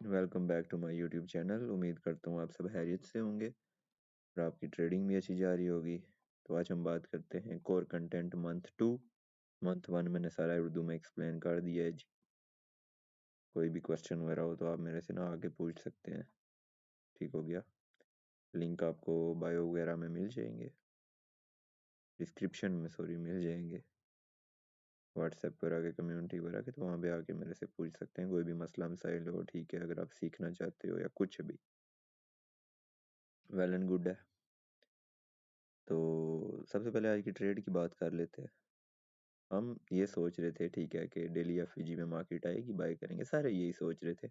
Welcome back to my YouTube channel. उम्मीद करता हूँ आप सब खैरियत से होंगे और आपकी ट्रेडिंग भी अच्छी जा रही होगी। तो आज हम बात करते हैं कोर कंटेंट मंथ 2। मंथ 1 मैंने सारा उर्दू में एक्सप्लेन कर दिया है जी। कोई भी क्वेश्चन वगैरह हो तो आप मेरे से ना आगे पूछ सकते हैं। ठीक हो गया। लिंक आपको बायो वगैरह में मिल जाएंगे, डिस्क्रिप्शन में मिल जाएंगे, व्हाट्सएप पर आके कम्युनिटी पर आके, तो वहाँ पे आके मेरे से पूछ सकते हैं कोई भी मसला मसाइल हो। ठीक है, अगर आप सीखना चाहते हो या कुछ भी, वेल एंड गुड है। तो सबसे पहले आज की ट्रेड की बात कर लेते हैं। हम ये सोच रहे थे ठीक है कि डेली एफईजी में मार्केट आएगी, बाय करेंगे, सारे यही सोच रहे थे।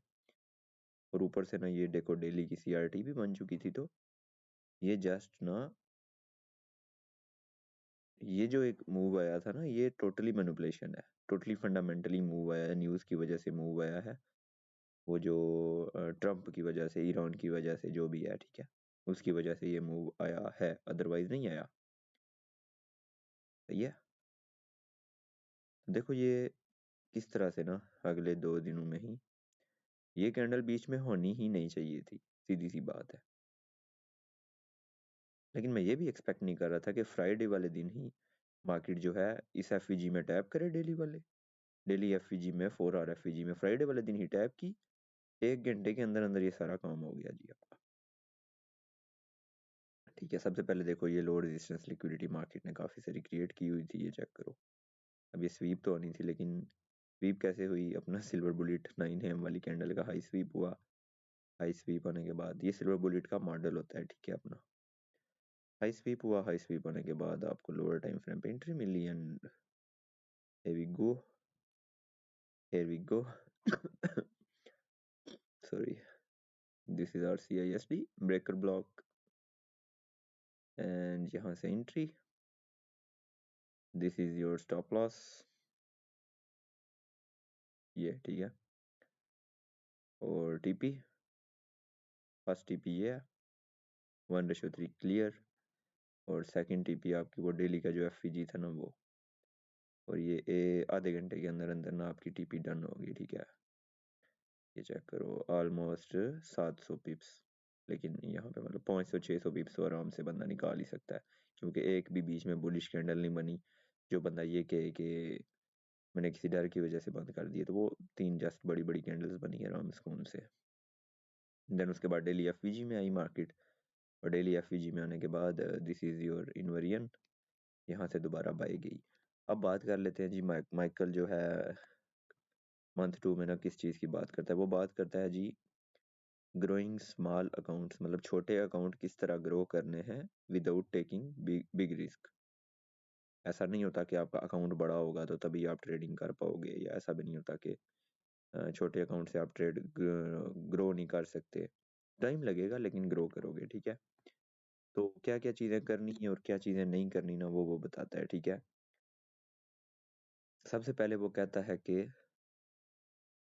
और ऊपर से ना ये देखो डेली की सीआरटी भी बन चुकी थी। तो ये जस्ट ना ये जो एक मूव आया था ना, ये टोटली मैनिपुलेशन है, टोटली फंडामेंटली मूव आया है, न्यूज़ की वजह से मूव आया है। वो जो ट्रम्प की वजह से, ईरान की वजह से, जो भी है ठीक है, उसकी वजह से ये मूव आया है, अदरवाइज नहीं आया। सही है। देखो ये किस तरह से ना अगले 2 दिनों में ही ये कैंडल बीच में होनी ही नहीं चाहिए थी, सीधी सी बात है। लेकिन मैं ये भी एक्सपेक्ट नहीं कर रहा था कि फ्राइडे वाले दिन ही मार्केट जो है इस एफईजी में टैप करे, डेली एफईजी में, 4 आवर एफईजी में फ्राइडे वाले दिन ही टैप की। 1 घंटे के अंदर अंदर ये सारा काम हो गया जी आपका। ठीक है, सबसे पहले देखो ये लो रेजिस्टेंस लिक्विडिटी मार्केट ने काफी सारी क्रिएट की हुई थी, ये चेक करो। अब ये स्वीप तो होनी थी, लेकिन स्वीप कैसे हुई? अपना सिल्वर बुलेट 9 AM वाली कैंडल का हाई स्वीप हुआ। हाई स्वीप होने के बाद ये सिल्वर बुलेट का मॉडल होता है, ठीक है, अपना हाई स्वीप हुआ। हाई स्वीप होने के बाद आपको लोअर टाइम फ्रेम पे एंट्री मिली and here we go sorry, this is our CISD breaker block and यहाँ से entry, this is your stop loss, ये ठीक है। और टीपी, फर्स्ट टीपी ये है 1:3 क्लियर, और सेकंड टीपी आपकी वो डेली का जो एफईजी था ना वो, और ये आधे घंटे के अंदर अंदर ना आपकी टीपी डन होगी। ठीक है, ये चेक करो, ऑलमोस्ट 700 पिप्स। लेकिन यहाँ पे मतलब 500-600 पिप्स तो आराम से बंदा निकाल ही सकता है, क्योंकि एक भी बीच में बुलिश कैंडल नहीं बनी जो बंदा ये कहे कि मैंने किसी डर की वजह से बंद कर दिए। तो वो 3 जस्ट बड़ी बड़ी कैंडल्स बनी आराम सुकून से। देन उसके बाद डेली एफवीजी में आई मार्केट, और डेली एफवीजी में आने के बाद दिस इज योर इन्वेरियन, यहाँ से दोबारा बाई गई। अब बात कर लेते हैं जी माइकल जो है मंथ 2 में ना किस चीज की बात करता है। वो बात करता है जी ग्रोइंग स्मॉल अकाउंट्स, मतलब छोटे अकाउंट किस तरह ग्रो करने हैं विदाउट टेकिंग बिग रिस्क। ऐसा नहीं होता कि आपका अकाउंट बड़ा होगा तो तभी आप ट्रेडिंग कर पाओगे, या ऐसा भी नहीं होता कि छोटे अकाउंट से आप ट्रेड ग्रो नहीं कर सकते। टाइम लगेगा लेकिन ग्रो करोगे। ठीक है, तो क्या क्या चीजें करनी है और क्या चीजें नहीं करनी ना, वो बताता है। ठीक है, सबसे पहले वो कहता है कि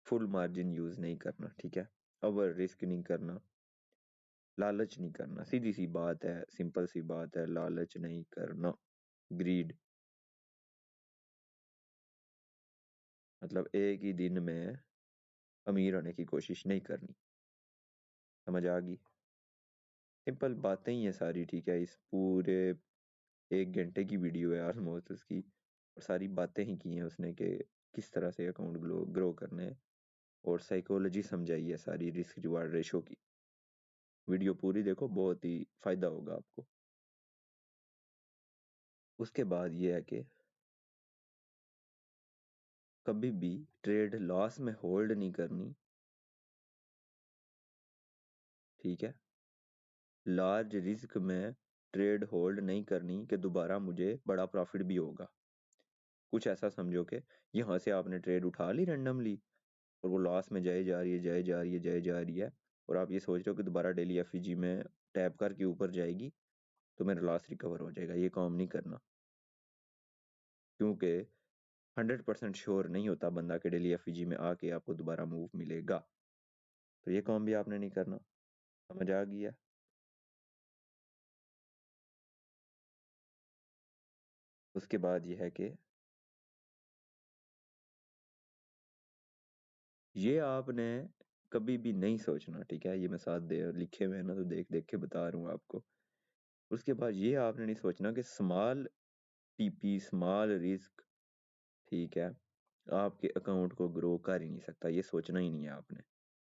फुल मार्जिन यूज नहीं करना। ठीक है, ओवर रिस्क नहीं करना, लालच नहीं करना, सीधी सी बात है, सिंपल सी बात है, लालच नहीं करना। ग्रीड, मतलब एक ही दिन में अमीर होने की कोशिश नहीं करनी। समझ आ गई? सिंपल बातें ही है सारी। ठीक है, इस पूरे 1 घंटे की वीडियो है ऑलमोस्ट उसकी, और सारी बातें ही की हैं उसने कि किस तरह से अकाउंट ग्रो करने हैं, और साइकोलॉजी समझाई है सारी रिस्क रिवार्ड रेशो की। वीडियो पूरी देखो, बहुत ही फायदा होगा आपको। उसके बाद ये है कि कभी भी ट्रेड लॉस में होल्ड नहीं करनी। ठीक है, लार्ज रिस्क में ट्रेड होल्ड नहीं करनी कि दोबारा मुझे बड़ा प्रॉफिट भी होगा। कुछ ऐसा समझो कि यहाँ से आपने ट्रेड उठा ली रैंडमली, और वो लॉस में जाए जा रही है, जाए जा रही है, जाए जा रही है, और आप ये सोच रहे हो कि दोबारा डेली एफईजी में टैप करके ऊपर जाएगी तो मेरा लॉस रिकवर हो जाएगा। ये काम नहीं करना, क्योंकि 100% श्योर नहीं होता बंदा के डेली एफईजी में आके आपको दोबारा मूव मिलेगा। तो ये काम भी आपने नहीं करना। समझ आ गया? उसके बाद ये है कि ये आपने कभी भी नहीं सोचना, ठीक है? ये मैं साथ दे लिखे हुए हैं ना, तो देख देख के बता रहा हूँ आपको। उसके बाद ये आपने नहीं सोचना कि स्मॉल टीपी, स्मॉल रिस्क, ठीक है, आपके अकाउंट को ग्रो कर ही नहीं सकता। ये सोचना ही नहीं है आपने।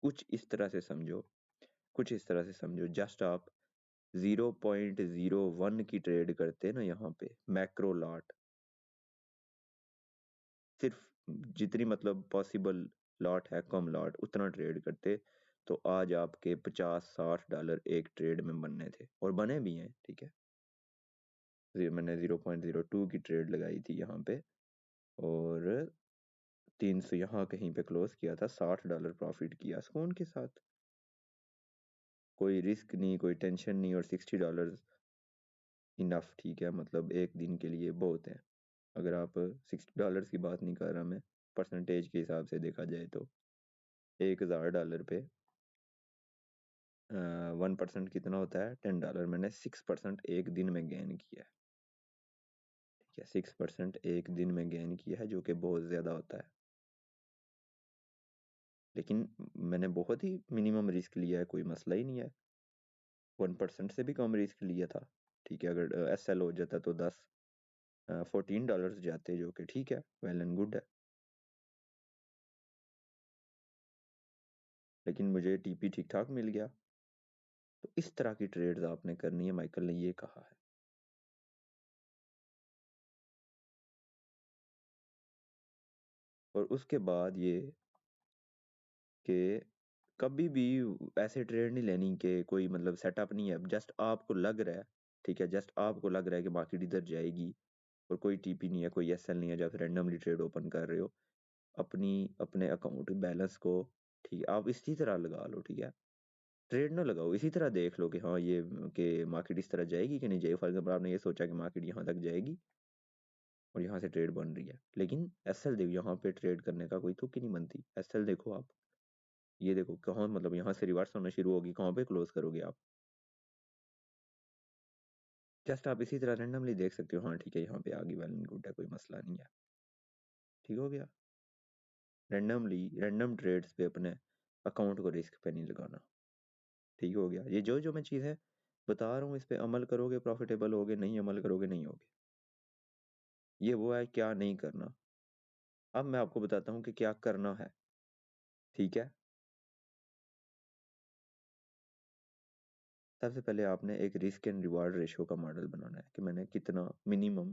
कुछ इस तरह से समझो, कुछ इस तरह से समझो, जस्ट आप 0.01 की ट्रेड करते ना यहाँ पे, मैक्रो लॉट, सिर्फ जितनी मतलब पॉसिबल लॉट है, कम लॉट, उतना ट्रेड करते, तो आज आपके $50-60 एक ट्रेड में बनने थे, और बने भी हैं, ठीक है? मैंने 0.02 की ट्रेड लगाई थी यहाँ पे, और 300 यहाँ कहीं पे क्लोज किया था, $60 प्रॉफिट किया सुकून के साथ, कोई रिस्क नहीं, कोई टेंशन नहीं, और $60 इनफ, ठीक है? मतलब एक दिन के लिए बहुत है। अगर आप $60 की बात नहीं कर रहा मैं, परसेंटेज के हिसाब से देखा जाए तो $1000 पे 1% कितना होता है? $10। मैंने 6% एक दिन में गेन किया है, ठीक है? 6% एक दिन में गेन किया है, जो कि बहुत ज्यादा होता है, लेकिन मैंने बहुत ही मिनिमम रिस्क लिया है, कोई मसला ही नहीं है। 1% से भी कम रिस्क लिया था, ठीक है? अगर SL हो जाता तो $14 जाते, जो कि ठीक है, वेल एंड गुड है। लेकिन मुझे TP ठीक ठाक मिल गया। तो इस तरह की ट्रेड्स आपने करनी है, माइकल ने ये कहा है। और उसके बाद ये कि कभी भी ऐसे ट्रेड नहीं लेनी कि कोई मतलब सेटअप नहीं है, जस्ट आपको लग रहा है, ठीक है, जस्ट आपको लग रहा है कि मार्केट इधर जाएगी, और कोई TP नहीं है, कोई SL नहीं है, जब रैंडमली ट्रेड ओपन कर रहे हो, अपनी अपने अकाउंट बैलेंस को, ठीक है, आप इसी तरह लगा लो, ठीक है? ट्रेड ना लगाओ, इसी तरह देख लो कि हाँ ये कि मार्केट इस तरह जाएगी कि नहीं जाएगी। फॉर एग्जाम्पल आपने ये सोचा कि मार्केट यहाँ तक जाएगी और यहाँ से ट्रेड बन रही है, लेकिन SL देखो, यहाँ पे ट्रेड करने का कोई तुक ही नहीं बनती। SL देखो आप, ये देखो कहाँ, मतलब यहाँ से रिवर्स होना शुरू होगी, कहाँ पे क्लोज करोगे आप? जस्ट आप इसी तरह रैंडमली देख सकते हो, हाँ ठीक है, यहाँ पे आगे वेल एंड गुड है, कोई मसला नहीं है, ठीक हो गया? रैंडमली, रैंडम ट्रेड्स पे अपने अकाउंट को रिस्क पे नहीं लगाना, ठीक हो गया? ये जो जो मैं चीज़ है बता रहा हूँ, इस पे अमल करोगे प्रॉफिटेबल होगे, नहीं अमल करोगे नहीं होगे। ये वो है क्या नहीं करना। अब मैं आपको बताता हूँ कि क्या करना है, ठीक है? सबसे पहले आपने एक रिस्क एंड रिवार्ड रेशियो का मॉडल बनाना है कि मैंने कितना मिनिमम,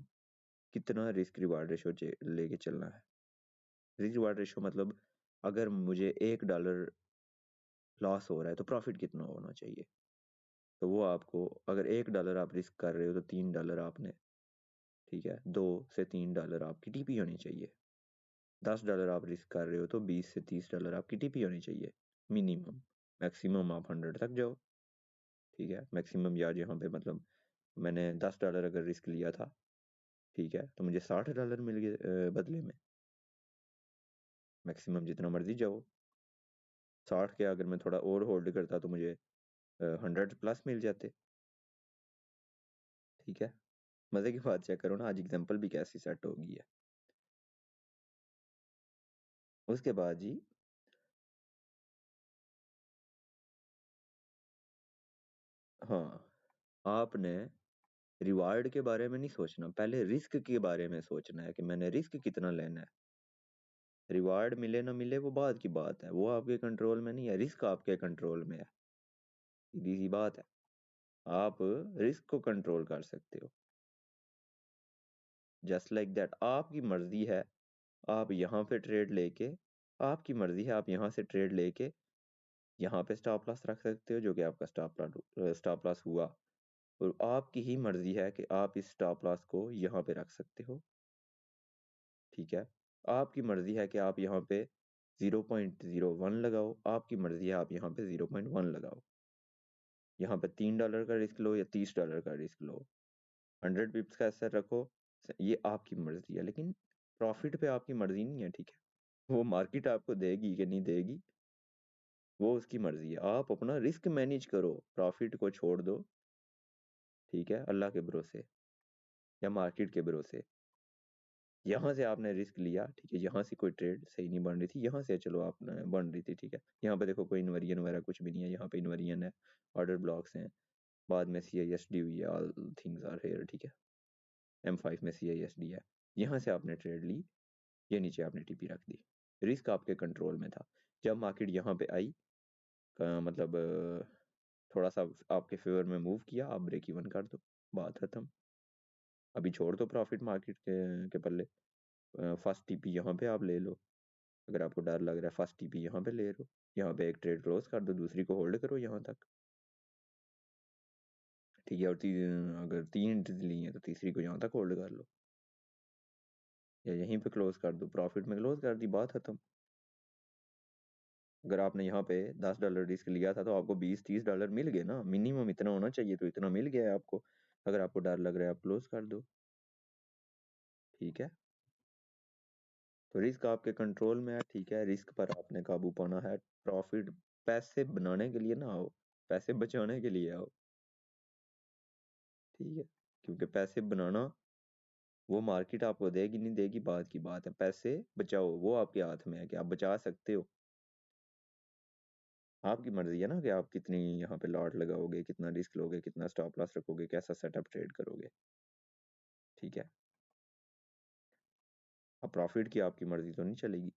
कितना रिस्क रिवार्ड रेशियो लेके चलना है। रिस्क रिवार्ड रेशियो मतलब अगर मुझे $1 लॉस हो रहा है तो प्रॉफिट कितना होना चाहिए? तो वो आपको, अगर $1 आप रिस्क कर रहे हो तो $3 आपने, ठीक है, $2 से $3 आपकी TP होनी चाहिए। $10 आप रिस्क कर रहे हो तो $20 से $30 आपकी TP होनी चाहिए मिनिमम। मैक्सिमम आप 100 तक जाओ, ठीक है? मैक्सिमम, या यहाँ पे मतलब मैंने $10 अगर रिस्क लिया था, ठीक है, तो मुझे $60 मिल गए बदले में। मैक्सिमम जितना मर्जी जाओ, 60 के अगर मैं थोड़ा और होल्ड करता तो मुझे 100+ मिल जाते, ठीक है? मजे की बात चेक करो ना, आज एग्जांपल भी कैसी सेट होगी है। उसके बाद जी, हाँ, आपने रिवार्ड के बारे में नहीं सोचना, पहले रिस्क के बारे में सोचना है कि मैंने रिस्क कितना लेना है। रिवार्ड मिले ना मिले वो बाद की बात है, वो आपके कंट्रोल में नहीं है, रिस्क आपके कंट्रोल में है। सीधी सी बात है, आप रिस्क को कंट्रोल कर सकते हो। जस्ट लाइक दैट, आपकी मर्जी है, आप यहाँ पे ट्रेड लेके, आपकी मर्जी है, आप यहाँ से ट्रेड लेके यहाँ पे स्टॉप लॉस रख सकते हो, जो कि आपका स्टॉप लॉस हुआ, और आपकी ही मर्जी है कि आप इस स्टॉप लॉस को यहाँ पे रख सकते हो, ठीक है? आपकी मर्जी है कि आप यहाँ पे 0.01 लगाओ, आपकी मर्जी है आप यहाँ पे 0.1 लगाओ, यहाँ पे $3 का रिस्क लो या $30 का रिस्क लो, 100 पिप्स का असर रखो, ये आपकी मर्जी है, लेकिन प्रॉफिट पे आपकी मर्जी नहीं है, ठीक है? वो मार्केट आपको देगी कि नहीं देगी, वो उसकी मर्जी है। आप अपना रिस्क मैनेज करो, प्रॉफिट को छोड़ दो, ठीक है, अल्लाह के भरोसे या मार्केट के भरोसे। यहाँ से आपने रिस्क लिया, ठीक है, यहाँ से कोई ट्रेड सही नहीं बन रही थी, यहाँ से चलो आपने बन रही थी, ठीक है, यहाँ पे देखो कोई इन्वेरियन वगैरह कुछ भी नहीं है, यहाँ पे इन्वेरियन है, ऑर्डर ब्लॉक्स हैं, बाद में CISD हुई है, ऑल थिंग्स आर हेयर, ठीक है, M5 में CISD है, यहाँ से आपने ट्रेड ली, ये नीचे आपने TP रख दी, रिस्क आपके कंट्रोल में था। जब मार्केट यहाँ पे आई, मतलब थोड़ा सा आपके फेवर में मूव किया, आप ब्रेक इवन कर दो, बात खत्म, अभी छोड़ दो प्रॉफिट मार्केट के पल्ले, फर्स्ट TP यहाँ पे आप ले लो, अगर आपको डर लग रहा है फर्स्ट TP यहाँ पे ले लो, यहाँ पे एक ट्रेड क्लोज कर दो, दूसरी को होल्ड करो यहाँ तक, ठीक है, और अगर 3 एंट्रीज ली हैं तो तीसरी को यहाँ तक होल्ड कर लो, या यहीं पे क्लोज कर दो, प्रॉफिट में क्लोज कर दी, बात खत्म। अगर आपने यहाँ पे $10 रिस्क लिया था तो आपको $20-30 मिल गए ना, मिनिमम इतना होना चाहिए, तो इतना मिल गया है आपको, अगर आपको डर लग रहा है आप क्लोज कर दो, ठीक है। तो रिस्क आपके कंट्रोल में है, ठीक है, रिस्क पर आपने काबू पाना है, प्रॉफिट पैसे बनाने के लिए ना आओ, पैसे बचाने के लिए आओ, ठीक है, क्योंकि पैसे बनाना वो मार्केट आपको देगी नहीं देगी बात की बात है, पैसे बचाओ वो आपके हाथ में है कि आप बचा सकते हो, आपकी मर्जी है ना कि आप कितनी यहाँ पे लॉट लगाओगे, कितना रिस्क लोगे, कितना स्टॉप लॉस रखोगे, कैसा सेटअप ट्रेड करोगे, ठीक है। अब प्रॉफिट की आपकी मर्जी तो नहीं चलेगी,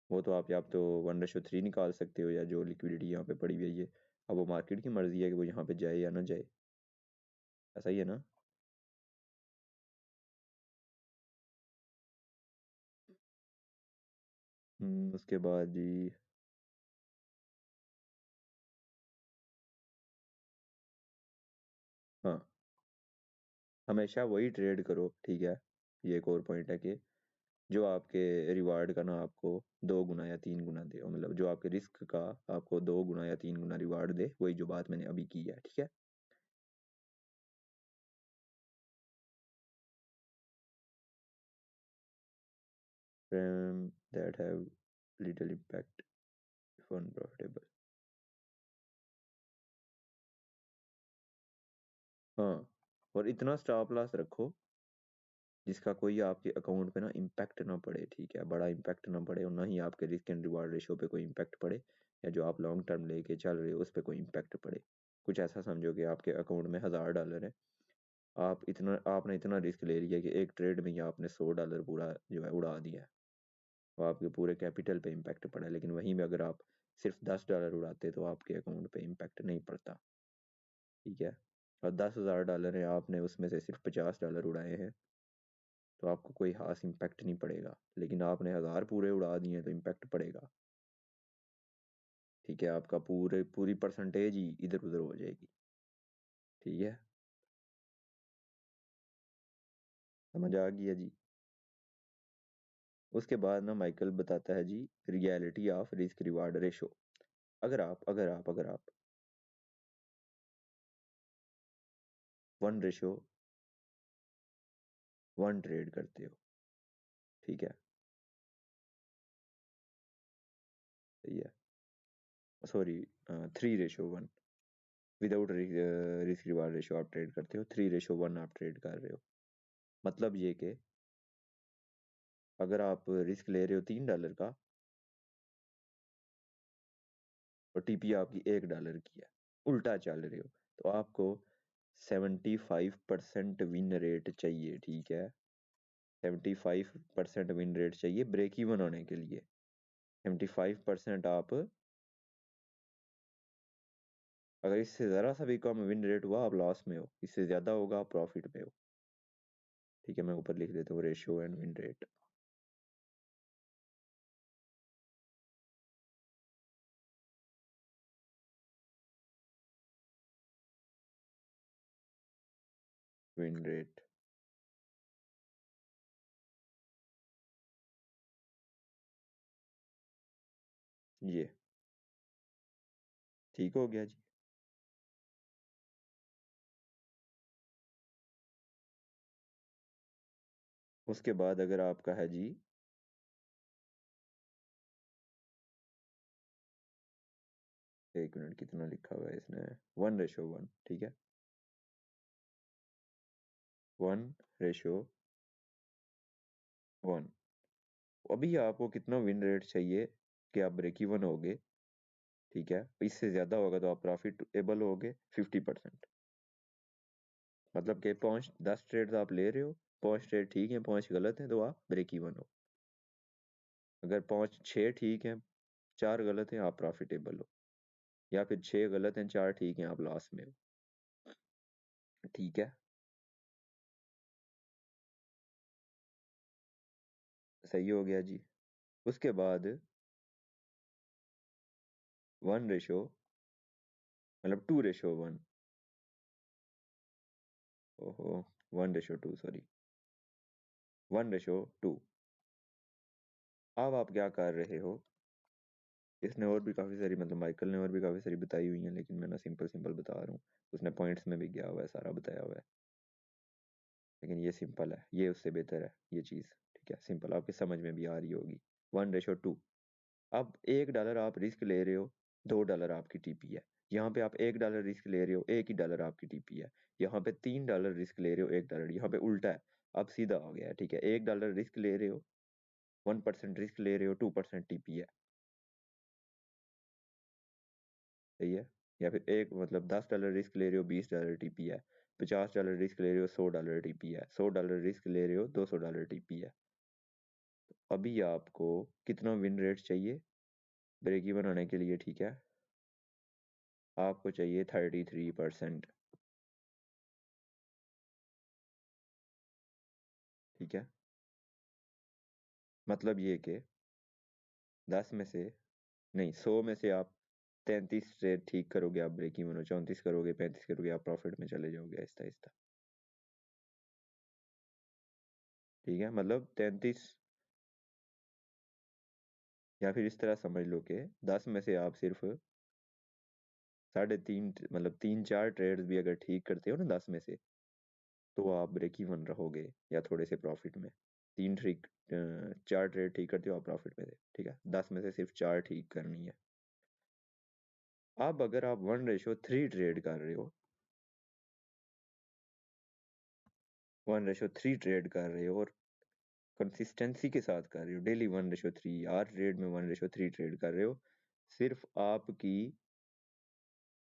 वो तो आप या तो 1:3 निकाल सकते हो, या जो लिक्विडिटी यहाँ पे पड़ी हुई है, अब वो मार्केट की मर्जी है कि वो यहाँ पे जाए या ना जाए, ऐसा ही है ना। उसके बाद जी, हाँ, हमेशा वही ट्रेड करो, ठीक है, ये एक और पॉइंट है कि जो आपके रिवार्ड का ना आपको 2 गुना या 3 गुना दे, मतलब जो आपके रिस्क का आपको 2 गुना या 3 गुना रिवार्ड दे, वही जो बात मैंने अभी की है, ठीक है। That have little impact if unprofitable, हाँ, और इतना स्टॉप लॉस रखो जिसका कोई आपके अकाउंट पे ना इम्पैक्ट ना पड़े, ठीक है, बड़ा इम्पैक्ट ना पड़े, और ना ही आपके रिस्क एंड रिवार्ड रेशियो पे कोई इम्पैक्ट पड़े, या जो आप लॉन्ग टर्म लेके चल रहे हो उस पर कोई इम्पैक्ट पड़े। कुछ ऐसा समझो कि आपके अकाउंट में $1000 है, आप इतना आपने इतना रिस्क ले लिया कि एक ट्रेड में ही आपने $100 पूरा जो है उड़ा दिया है, तो आपके पूरे कैपिटल पे इम्पैक्ट पड़ा है, लेकिन वहीं में अगर आप सिर्फ $10 उड़ाते तो आपके अकाउंट पे इम्पैक्ट नहीं पड़ता, ठीक है। और $10,000 है, आपने उसमें से सिर्फ $50 उड़ाए हैं, तो आपको कोई खास इम्पैक्ट नहीं पड़ेगा, लेकिन आपने 1000 पूरे उड़ा दिए तो इम्पैक्ट पड़ेगा, ठीक है, आपका पूरी परसेंटेज ही इधर उधर हो जाएगी, ठीक है, समझ आ गया जी। उसके बाद ना माइकल बताता है जी, reality of risk reward ratio. अगर आप 1:1 ट्रेड करते हो, ठीक है, सही है, sorry, 3:1 without risk reward ratio आप ट्रेड करते हो, 3:1 आप ट्रेड कर रहे हो, मतलब ये कि अगर आप रिस्क ले रहे हो $3 का और TP आपकी $1 की है, उल्टा चल रहे हो, तो आपको 75% विन रेट चाहिए, ठीक है, 75% विन रेट चाहिए ब्रेक इवन होने के लिए, 75% आप, अगर इससे ज़रा सा भी कम विन रेट हुआ आप लॉस में हो, इससे ज़्यादा होगा आप प्रॉफिट में हो, ठीक है, मैं ऊपर लिख देता हूँ ratio and win rate, win rate, ये ठीक हो गया जी। उसके बाद अगर आपका है जी, 1 मिनट, कितना लिखा हुआ है इसने, 1:1, ठीक है, 1:1। अभी आपको कितना विन रेट चाहिए कि आप ब्रेक इवन होगे, ठीक है? इससे ज्यादा होगा तो आप प्रॉफिटेबल होगे 50%। मतलब कि 10 ट्रेड आप ले रहे हो, 5 ट्रेड ठीक है, 5 गलत है, तो आप ब्रेक इवन हो। अगर 6 ठीक है, 4 गलत है, आप प्रॉफिटेबल हो। या फिर 6 गलत हैं, 4 ठीक है, आप लॉस में हो। ठीक है, सही हो गया जी। उसके बाद 1 रेशो, मतलब 2:1। ओहो, 1:2, सॉरी, 1:2। अब आप क्या कर रहे हो, इसने और भी काफी सारी, मतलब माइकल ने और भी काफी सारी बताई हुई है, लेकिन मैं ना सिंपल सिंपल बता रहा हूँ। उसने पॉइंट्स में भी गया हुआ है, सारा बताया हुआ है, लेकिन ये सिंपल है, ये उससे बेहतर है ये चीज। ठीक है, सिंपल, आपकी समझ में भी आ रही होगी। 1:2। अब $1 आप रिस्क ले रहे हो, $2 आपकी टीपी है। यहाँ पे आप $1 रिस्क ले रहे हो, $1 आपकी टीपी है। यहाँ पे $3 रिस्क ले रहे हो, $1। यहाँ पे उल्टा है, अब सीधा हो गया है। ठीक है, $1 रिस्क ले रहे हो, 1% रिस्क ले रहे हो, 2% टीपी है। सही है। या फिर एक, मतलब $10 रिस्क ले रहे हो, $20 टीपी है। $50 रिस्क ले रहे हो, $100 टीपी है। $100 रिस्क ले रहे हो, $200 टीपी है। अभी आपको कितना विन रेट चाहिए ब्रेक इवन होने के लिए? ठीक है, आपको चाहिए 33%। ठीक है, मतलब ये कि 10 में से, नहीं, 100 में से आप 33 से ठीक करोगे, आप ब्रेक इवन हो। 34 करोगे, 35 करोगे, आप प्रॉफिट में चले जाओगे आहिस्ता आहिस्ता। ठीक है, मतलब 33, या फिर इस तरह समझ लो कि 10 में से आप सिर्फ 3.5, मतलब 3-4 ट्रेड्स भी अगर ठीक करते हो ना 10 में से, तो आप ब्रेक इवन रहोगे या थोड़े से प्रॉफिट में। 4 ट्रेड ठीक करते हो, आप प्रॉफिट में थे। ठीक है, 10 में से सिर्फ 4 ठीक करनी है। अब अगर आप 1:3 ट्रेड कर रहे हो, 1:3 ट्रेड कर रहे हो और कंसिस्टेंसी के साथ कर रहे हो, डेली 1:3, 8 ट्रेड में 1:3 ट्रेड कर रहे हो, सिर्फ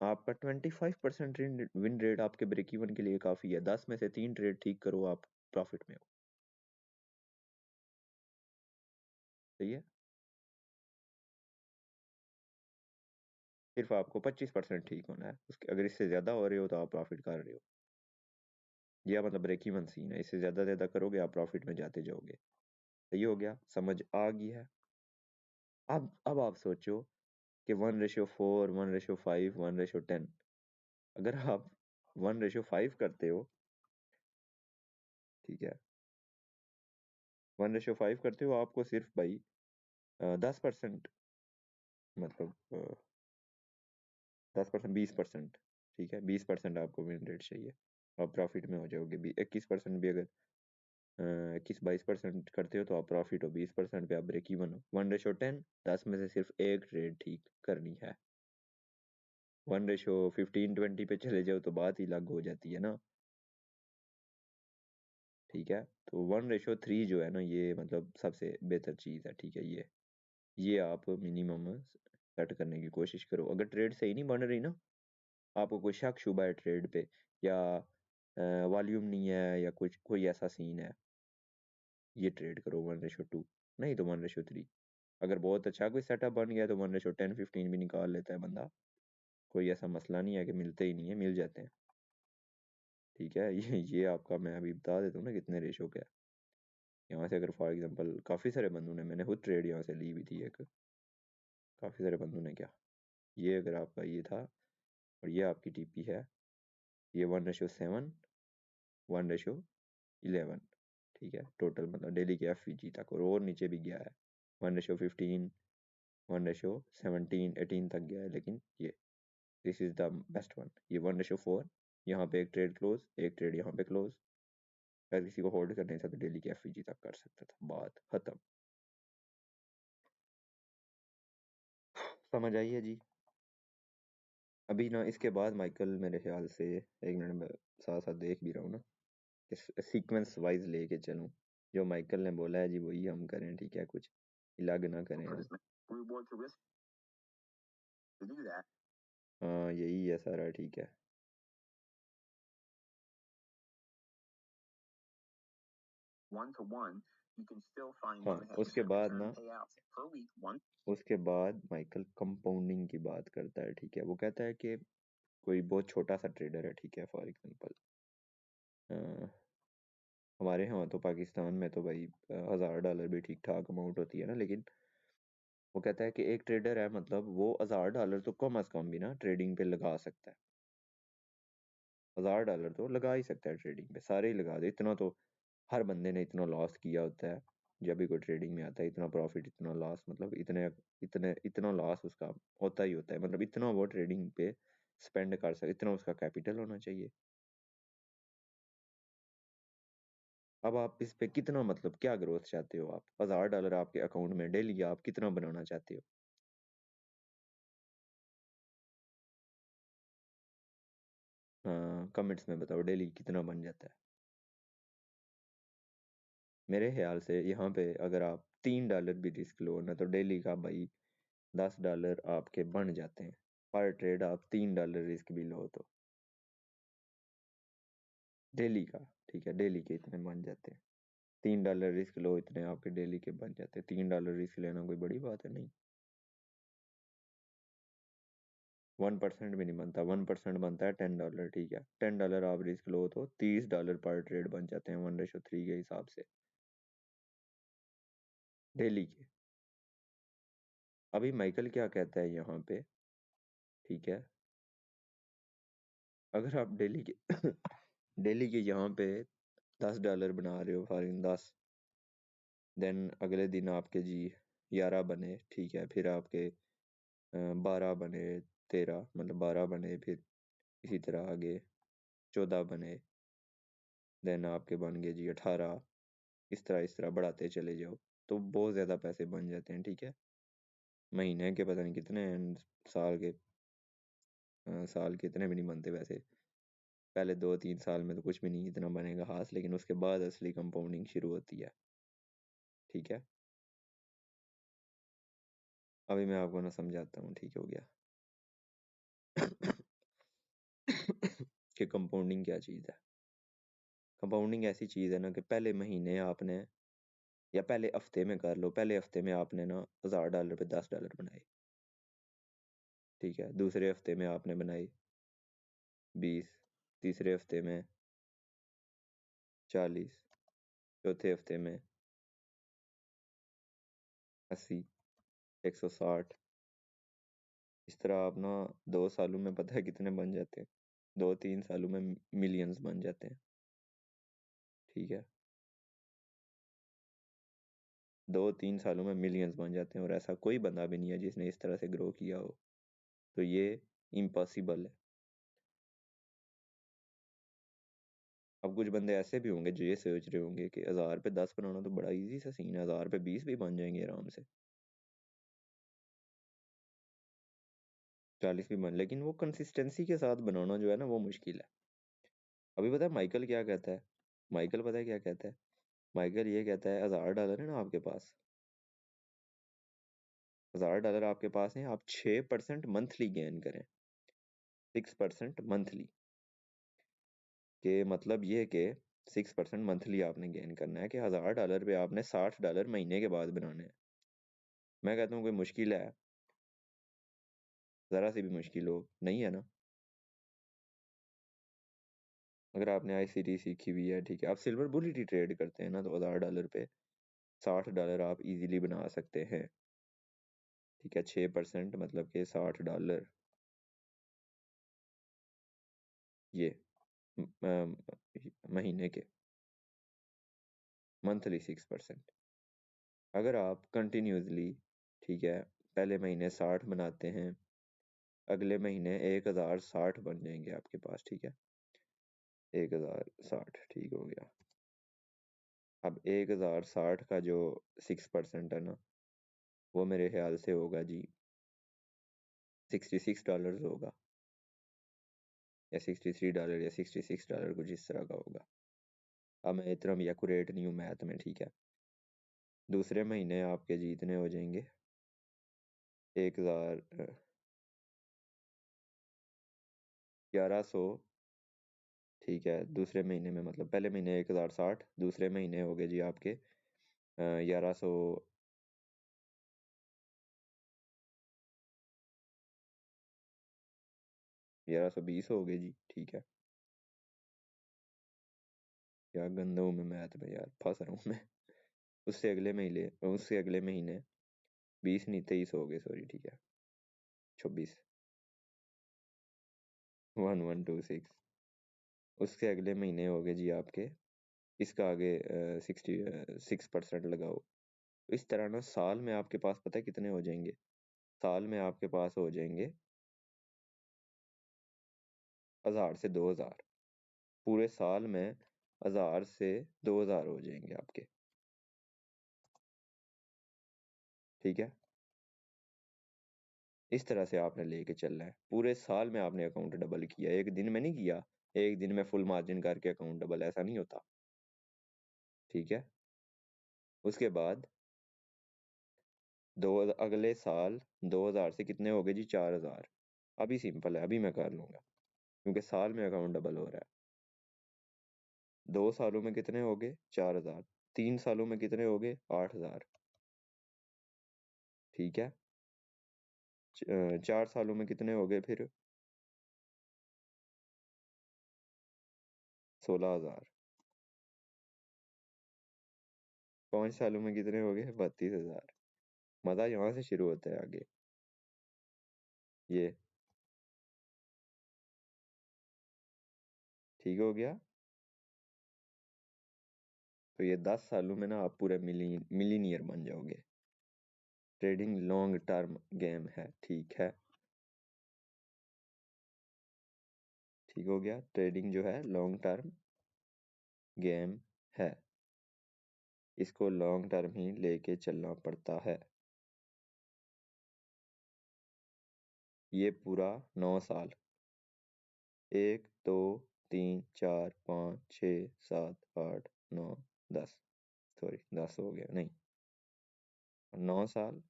आपका 25% विन रेट आपके ब्रेक इवन के लिए काफी है। 10 में से 3 ट्रेड ठीक करो, आप प्रॉफिट में हो। सही है, सिर्फ आपको 25% ठीक होना है, उसके अगर इससे ज्यादा हो रहे हो तो आप प्रॉफिट कर रहे हो। यह मतलब ब्रेक इवन सीन है, इससे ज्यादा करोगे आप प्रॉफिट में जाते जाओगे। सही हो गया, समझ आ गई है? अब आप सोचो कि 1:4, 1:5, 1:10। अगर आप 1:5 करते हो, ठीक है, 1:5 करते हो, आपको सिर्फ भाई 10%, मतलब 10%, 20%, ठीक है, 20% आपको विन रेट चाहिए, आप प्रॉफिट में हो जाओगे। 21% भी अगर 21-22% करते हो तो आप प्रॉफिट हो, 20% पे आप ब्रेक इवन हो। 1:10, 10 में से सिर्फ एक ट्रेड ठीक करनी है। 1:15-20 पे चले जाओ तो बात ही अलग हो जाती है ना। ठीक है, तो 1:3 जो है ना, ये मतलब सबसे बेहतर चीज है। ठीक है, ये आप मिनिमम सेट करने की कोशिश करो। अगर ट्रेड सही नहीं बन रही ना, आपको कोई शक शुबा है ट्रेड पे, या वॉल्यूम नहीं है, या कुछ कोई ऐसा सीन है, ये ट्रेड करो 1:2, नहीं तो 1:3। अगर बहुत अच्छा कोई सेटअप बन गया तो 1:10-15 भी निकाल लेता है बंदा। कोई ऐसा मसला नहीं है कि मिलते ही नहीं है, मिल जाते हैं। ठीक है, ये आपका मैं अभी बता देता हूँ ना कितने रेशो का है। यहाँ से अगर फॉर एग्जांपल काफ़ी सारे बंदों ने, मैंने खुद ट्रेड यहाँ से ली हुई थी एक, काफ़ी सारे बंदों ने क्या, ये अगर आपका ये था और ये आपकी टीपी है, ये 1:7, 1:11। ठीक है, टोटल मतलब डेली के एफ तक, और नीचे भी गया है, 1:15, 1:17, 18 तक गया है। लेकिन ये this is the best one, ये 1:4। यहाँ पे एक ट्रेड क्लोज, एक ट्रेड यहाँ पे क्लोज। अगर किसी को होल्ड करने था तो डेली के एफ तक कर सकता था, बात खत्म। समझ आई है जी? अभी ना इसके बाद माइकल मेरे ख्याल से, एक मिनट में साथ साथ देख भी रहा हूँ ना, सीक्वेंस वाइज लेके चलूं, जो माइकल ने बोला है जी वही हम करें, ठीक है, कुछ अलग ना करें हम। हाँ यही है सारा, ठीक है। हाँ उसके बाद माइकल कंपाउंडिंग की बात करता है, ठीक है। वो कहता है कि कोई बहुत छोटा सा ट्रेडर है, ठीक है, फॉर एग्जांपल हमारे यहाँ तो पाकिस्तान में तो भाई $1000 भी ठीक ठाक अमाउंट होती है ना, लेकिन वो कहता है कि एक ट्रेडर है, मतलब वो $1000 तो कम अज कम भी ना ट्रेडिंग पे लगा सकता है। $1000 तो लगा ही सकता है ट्रेडिंग पे, सारे ही लगा दे, इतना तो हर बंदे ने इतना लॉस किया होता है जब भी कोई ट्रेडिंग में आता है, इतना प्रॉफिट इतना लॉस, मतलब इतने इतने इतना लॉस उसका होता ही होता है, मतलब इतना वो ट्रेडिंग पे स्पेंड कर सकता, इतना उसका कैपिटल होना चाहिए। अब आप इस पे कितना, मतलब क्या ग्रोथ चाहते हो आप, $1000 आपके अकाउंट में डेली आप कितना बनाना चाहते हो? हाँ कमेंट्स में बताओ डेली कितना बन जाता है। मेरे ख्याल से यहाँ पे अगर आप $3 भी रिस्क लो ना, तो डेली का भाई $10 आपके बन जाते हैं पर ट्रेड। आप $3 रिस्क भी लो तो डेली का, ठीक है, डेली के इतने बन जाते हैं। $3 रिस्क लो, इतने आपके डेली के बन जाते हैं। $3 रिस्क लेना कोई बड़ी बात है नहीं। 1% भी नहीं बनता, 1% बनता है $10, ठीक है। $10 आप रिस्क लो तो $30 पर ट्रेड बन जाते हैं 1:3 के हिसाब से डेली के। अभी माइकल क्या कहता है यहाँ पे, ठीक है, अगर आप डेली के डेली के यहाँ पे $10 बना रहे हो, फॉर 10, देन अगले दिन आपके जी 11 बने, ठीक है, फिर आपके 12 बने, 13, मतलब 12 बने, फिर इसी तरह आगे 14 बने, देन आपके बन गए जी 18, इस तरह बढ़ाते चले जाओ तो बहुत ज़्यादा पैसे बन जाते हैं, ठीक है। महीने के पता नहीं कितने and साल के साल के इतने भी नहीं बनते वैसे। पहले 2-3 साल में तो कुछ भी नहीं इतना बनेगा खास, लेकिन उसके बाद असली कंपाउंडिंग शुरू होती है, ठीक है। अभी मैं आपको ना समझाता हूँ, ठीक हो गया कि कंपाउंडिंग क्या चीज़ है। कंपाउंडिंग ऐसी चीज़ है ना कि पहले महीने आपने, या पहले हफ्ते में कर लो, पहले हफ्ते में आपने ना $1000 पे $10 बनाए, ठीक है। दूसरे हफ्ते में आपने बनाए 20, तीसरे हफ्ते में 40, चौथे हफ्ते में 80, 160। इस तरह आप ना 2 सालों में पता है कितने बन जाते हैं, 2-3 सालों में मिलियंस बन जाते हैं, ठीक है। 2-3 सालों में मिलियंस बन जाते हैं, और ऐसा कोई बंदा भी नहीं है जिसने इस तरह से ग्रो किया हो, तो ये इम्पॉसिबल है। अब कुछ बंदे ऐसे भी होंगे जो ये सोच रहे होंगे कि 1000 पे 10 बनाना तो बड़ा इजी सा सीन है, 1000 पे 20 भी बन जाएंगे आराम से, 40 भी बन, लेकिन वो कंसिस्टेंसी के साथ बनाना जो है ना वो मुश्किल है। अभी पता है माइकल क्या कहता है, माइकल पता है क्या कहता है, माइकल ये कहता है $1000 है ना आपके पास, $1000 आपके पास है, आप 6% मंथली गेन करें, 6% मंथली के मतलब ये कि 6% मंथली आपने गेन करना है, कि $1000 पे आपने $60 महीने के बाद बनाने हैं। मैं कहता हूँ कोई मुश्किल है, जरा सी भी मुश्किल हो नहीं है ना। अगर आपने ICT सीखी हुई है, ठीक है, आप सिल्वर बुलेट ही ट्रेड करते हैं ना, तो $1000 पे $60 आप इजीली बना सकते हैं, ठीक है। 6% मतलब के $60 ये महीने के, मंथली 6%। अगर आप कंटिन्यूसली, ठीक है, पहले महीने 60 बनाते हैं, अगले महीने 1060 बन जाएंगे आपके पास, ठीक है, 1060, ठीक हो गया। अब 1060 का जो 6% है ना, वो मेरे ख्याल से होगा जी $66 होगा, या $63 या $66 कुछ इस तरह का होगा। अब मैं इतना भी एक्यूरेट नहीं हूँ मैथ में, ठीक है। दूसरे महीने आपके जीतने हो जाएंगे 1100, ठीक है। दूसरे महीने में मतलब पहले महीने 1060, दूसरे महीने हो गए जी आपके 1100, 1120 हो गए जी, ठीक है। क्या गंदा हूँ मैं मैथ में यार, फंस रहा हूँ मैं। उससे अगले महीने 20 नहीं 23 हो गए, सॉरी, ठीक है। 26, 1126। उसके अगले महीने हो गए जी आपके, इसका आगे 66% लगाओ। तो इस तरह ना साल में आपके पास पता है कितने हो जाएंगे? साल में आपके पास हो जाएंगे 1000 से 2000, पूरे साल में 1000 से 2000 हो जाएंगे आपके, ठीक है। इस तरह से आपने लेके चलना है, पूरे साल में आपने अकाउंट डबल किया, एक दिन में नहीं किया। एक दिन में फुल मार्जिन करके अकाउंट डबल, ऐसा नहीं होता, ठीक है। उसके बाद दो अगले साल 2000 से कितने हो गए जी? 4000। अभी सिंपल है, अभी मैं कर लूंगा क्योंकि साल में अकाउंट डबल हो रहा है। 2 सालों में कितने हो गए? 4000। 3 सालों में कितने हो गए? 8000, ठीक है। 4 सालों में कितने हो गए फिर? 16000। 5 सालों में कितने हो गए? 32,000। मजा यहाँ से शुरू होता है आगे, ये ठीक हो गया। तो ये 10 सालों में ना आप पूरे मिलीनियर बन जाओगे। ट्रेडिंग लॉन्ग टर्म गेम है, ठीक है। ठीक हो गया, ट्रेडिंग जो है लॉन्ग टर्म गेम है, इसको लॉन्ग टर्म ही लेके चलना पड़ता है। ये पूरा 9 साल, 1 2 3 4 5 6 7 8 9 10, सॉरी 10 हो गया नहीं, 9 साल।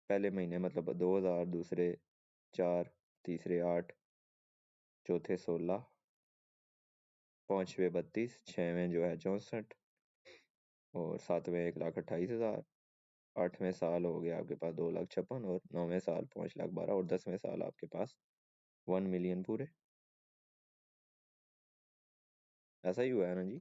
पहले महीने मतलब 2000, दूसरे 4, तीसरे 8, चौथे 16, पांचवें 32, छठवें जो है 64, और सातवें 1,28,000। 8वें साल हो गया आपके पास 2,56,000, और 9वें साल 5,12,000, और 10वें साल आपके पास 1 मिलियन पूरे। ऐसा ही हुआ है ना जी?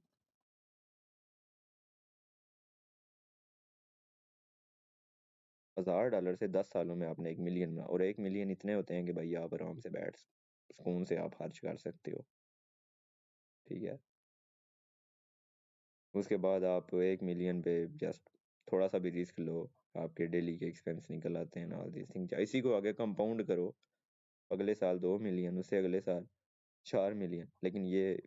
$1000 से 10 सालों में आपने 1 मिलियन बना, और 1 मिलियन इतने होते हैं कि भाई आप आराम से बैठ सुकून से आप खर्च कर सकते हो, ठीक है। उसके बाद आप 1 मिलियन पे जस्ट थोड़ा सा भी रिस्क लो, आपके डेली के एक्सपेंस निकल आते हैं, ऑल दिस थिंग। इसी को आगे कंपाउंड करो, अगले साल 2 मिलियन, उससे अगले साल 4 मिलियन, लेकिन ये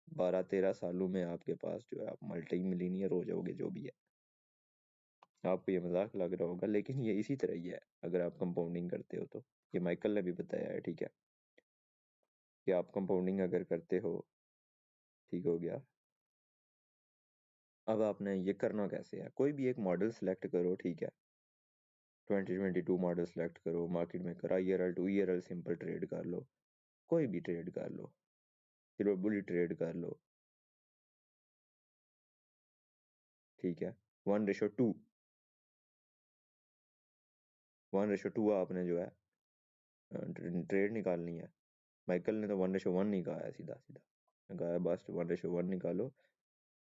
12-13 सालों में आपके पास जो है आप मल्टी मिलीनियर हो जाओगे, जो भी है। आपको ये मजाक लग रहा होगा, लेकिन ये इसी तरह ही है अगर आप कंपाउंडिंग करते हो तो। ये माइकल ने भी बताया है, ठीक है, कि आप कंपाउंडिंग अगर करते हो, ठीक हो गया। अब आपने ये करना कैसे है? कोई भी एक मॉडल सेलेक्ट करो, ठीक है। 2022 मॉडल सेलेक्ट करो, मार्केट में करा ईआरएल टू ईआरएल सिंपल ट्रेड कर लो, कोई भी ट्रेड कर लो, सिल्वर बुलिट ट्रेड कर लो, ठीक है। 1:2, 1:2 आपने जो है ट्रेड निकालनी है। माइकल ने तो 1:1 नहीं कहा है, सीधा सीधा कहा है बस 1:1 निकालो,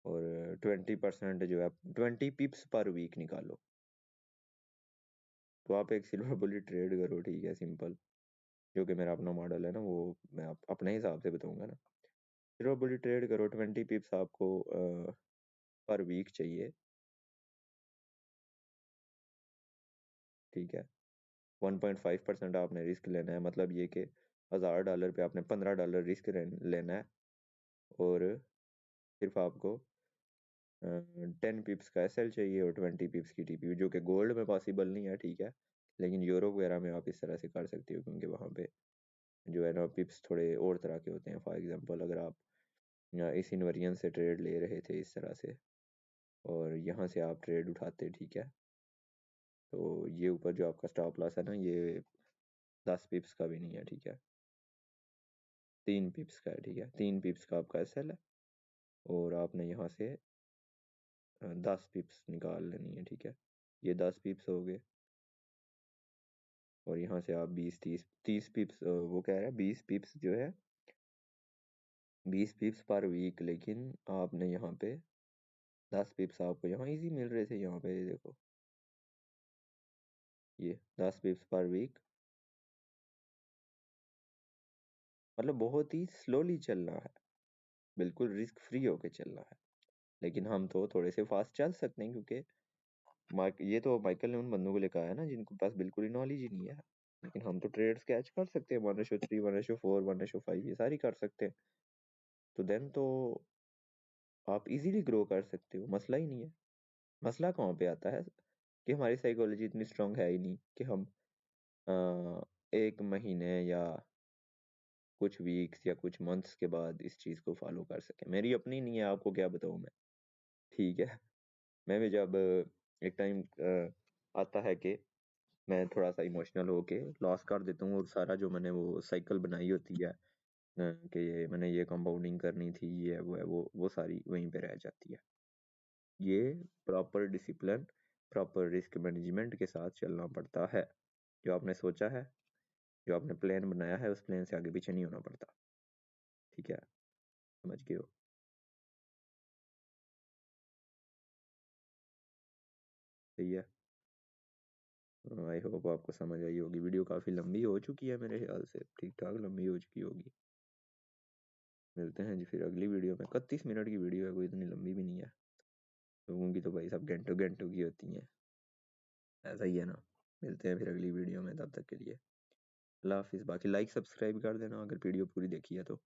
और 20% जो है 20 पिप्स पर वीक निकालो। तो आप एक सिल्वर बुलेट ट्रेड करो, ठीक है, सिंपल, जो कि मेरा अपना मॉडल है ना, वो मैं अपने हिसाब से बताऊंगा ना। सिल्वर बुलेट ट्रेड करो, 20 पिप्स आपको पर वीक चाहिए, ठीक है। 1.5% आपने रिस्क लेना है, मतलब ये कि $1000 पे आपने $15 रिस्क लेना है, और सिर्फ आपको 10 पिप्स का एसएल चाहिए और 20 पिप्स की टीपी, जो कि गोल्ड में पॉसिबल नहीं है, ठीक है। लेकिन यूरो वगैरह में आप इस तरह से कर सकते हो, क्योंकि वहाँ पे जो है ना पिप्स थोड़े और तरह के होते हैं। फॉर एग्जांपल अगर आप या इस इन्वेरिएंस से ट्रेड ले रहे थे इस तरह से, और यहाँ से आप ट्रेड उठाते, ठीक है। तो ये ऊपर जो आपका स्टॉप लॉस है ना, ये 10 पिप्स का भी नहीं है, ठीक है, 3 पिप्स का है, ठीक है, 3 पिप्स का आपका एसएल है, और आपने यहाँ से 10 पिप्स निकाल लेनी है, ठीक है। ये 10 पिप्स हो गए, और यहाँ से आप 20 30 पिप्स, वो कह रहा है 20 पिप्स जो है, 20 पिप्स पर वीक, लेकिन आपने यहाँ पे 10 पिप्स आपको यहाँ इजी मिल रहे थे, यहाँ पे देखो, ये 10 पिप्स पर वीक, मतलब बहुत ही स्लोली चलना है, बिल्कुल रिस्क फ्री होके चलना है। लेकिन हम तो थोड़े से फास्ट चल सकते हैं, क्योंकि ये तो माइकल ने उन बंदों को लेकर आया ना जिनके पास बिल्कुल ही नॉलेज ही नहीं है। लेकिन हम तो ट्रेड्स कैच कर सकते हैं, 1:3, 1:4, 1:5, ये सारी कर सकते हैं। तो देन तो आप इजीली ग्रो कर सकते हो, मसला ही नहीं है। मसला कहाँ पे आता है कि हमारी साइकोलॉजी इतनी स्ट्रांग है ही नहीं कि हम एक महीने या कुछ वीक्स या कुछ मंथ्स के बाद इस चीज को फॉलो कर सके। मेरी अपनी नहीं है, आपको क्या बताऊं मैं, ठीक है। मैं भी जब एक टाइम आता है कि मैं थोड़ा सा इमोशनल होके लॉस कर देता हूँ, और सारा जो मैंने वो साइकिल बनाई होती है कि ये मैंने ये कंपाउंडिंग करनी थी, ये वो है, वो सारी वहीं पे रह जाती है। ये proper discipline, proper risk management के साथ चलना पड़ता है। जो आपने सोचा है, जो आपने प्लान बनाया है, उस प्लान से आगे पीछे नहीं होना पड़ता, ठीक है, समझ गए हो। सही है, आई होप आपको समझ आई होगी। वीडियो काफी लंबी हो चुकी है मेरे ख्याल से, ठीक ठाक लंबी हो चुकी होगी। मिलते हैं जी फिर अगली वीडियो में। 31 मिनट की वीडियो है, कोई इतनी लंबी भी नहीं है। लोगों की तो भाई सब घंटों घंटों की होती हैं, ऐसा ही है ना। मिलते हैं फिर अगली वीडियो में, तब तक के लिए अल्लाह हाफिज़। बाकी लाइक सब्सक्राइब कर देना अगर वीडियो पूरी देखी है तो।